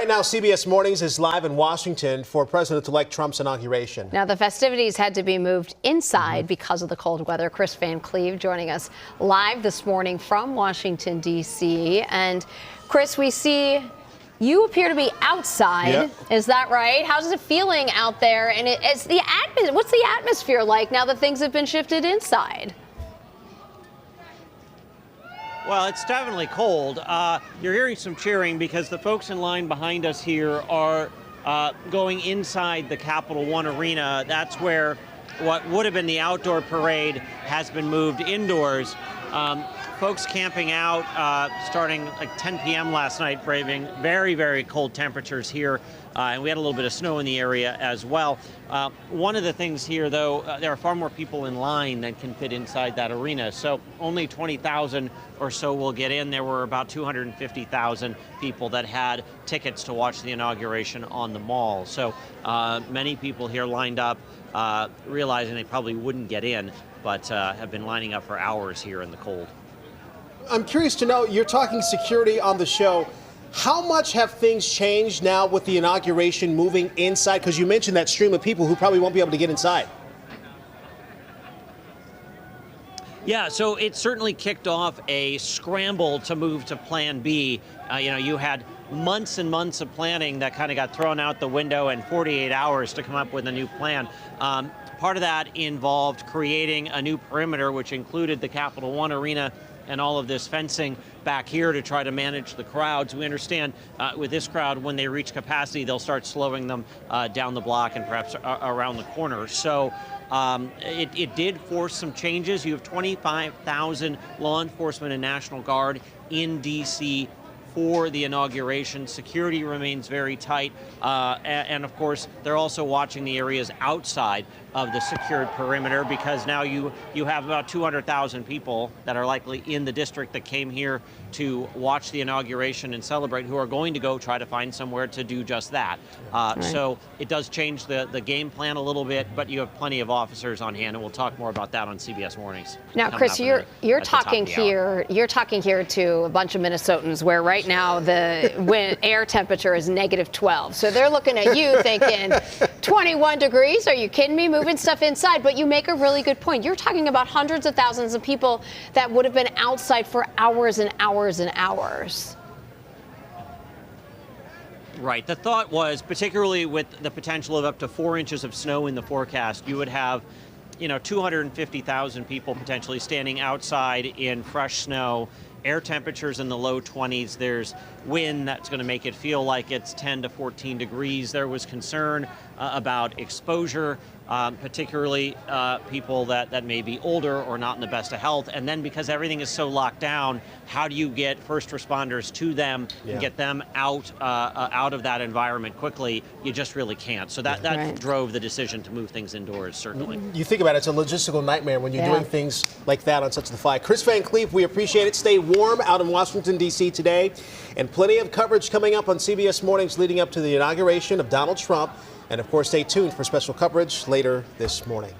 Right now, CBS Mornings is live in Washington for President-elect Trump's inauguration. Now, the festivities had to be moved inside because of the cold weather. Chris Van Cleve joining us live this morning from Washington, D.C. And Chris, we see you appear to be outside. Yep. Is that right? How's it feeling out there? And what's the atmosphere like now that things have been shifted inside? Well, it's definitely cold. You're hearing some cheering because the folks in line behind us here are going inside the Capital One Arena. That's where what would have been the outdoor parade has been moved indoors. Folks camping out starting like 10 p.m. last night, braving very, very cold temperatures here. And we had a little bit of snow in the area as well. One of the things here, though, there are far more people in line than can fit inside that arena. So only 20,000 or so will get in. There were about 250,000 people that had tickets to watch the inauguration on the mall. So many people here lined up, realizing they probably wouldn't get in, but have been lining up for hours here in the cold. I'm curious to know, you're talking security on the show. How much have things changed now with the inauguration moving inside? Because you mentioned that stream of people who probably won't be able to get inside. Yeah, so it certainly kicked off a scramble to move to Plan B. You had months and months of planning that kind of got thrown out the window and 48 hours to come up with a new plan. Part of that involved creating a new perimeter, which included the Capital One Arena and all of this fencing back here to try to manage the crowds. We understand with this crowd, when they reach capacity, they'll start slowing them down the block and perhaps around the corner. So it did force some changes. You have 25,000 law enforcement and National Guard in D.C. for the inauguration. Security remains very tight. And of course, they're also watching the areas outside of the secured perimeter, because now you have about 200,000 people that are likely in the district that came here to watch the inauguration and celebrate, who are going to go try to find somewhere to do just that. Right. So it does change the game plan a little bit, but you have plenty of officers on hand, and we'll talk more about that on CBS Mornings. Now, Chris, you're talking here to a bunch of Minnesotans where right now the air temperature is -12. So they're looking at you thinking, 21 degrees? Are you kidding me? Moving stuff inside. But you make a really good point. You're talking about hundreds of thousands of people that would have been outside for hours and hours and hours. Right. The thought was, particularly with the potential of up to 4 inches of snow in the forecast, you would have 250,000 people potentially standing outside in fresh snow, air temperatures in the low 20s. There's wind that's going to make it feel like it's 10 to 14 degrees. There was concern about exposure, particularly people that may be older or not in the best of health. And then because everything is so locked down, how do you get first responders to them and get them out of that environment quickly? You just really can't. So that right. drove the decision to move things indoors, certainly. You think about it, it's a logistical nightmare when you're doing things like that on such the fly. Chris Van Cleve, we appreciate it. Stay warm out in Washington, D.C. today. And plenty of coverage coming up on CBS Mornings leading up to the inauguration of Donald Trump. And, of course, stay tuned for special coverage later this morning.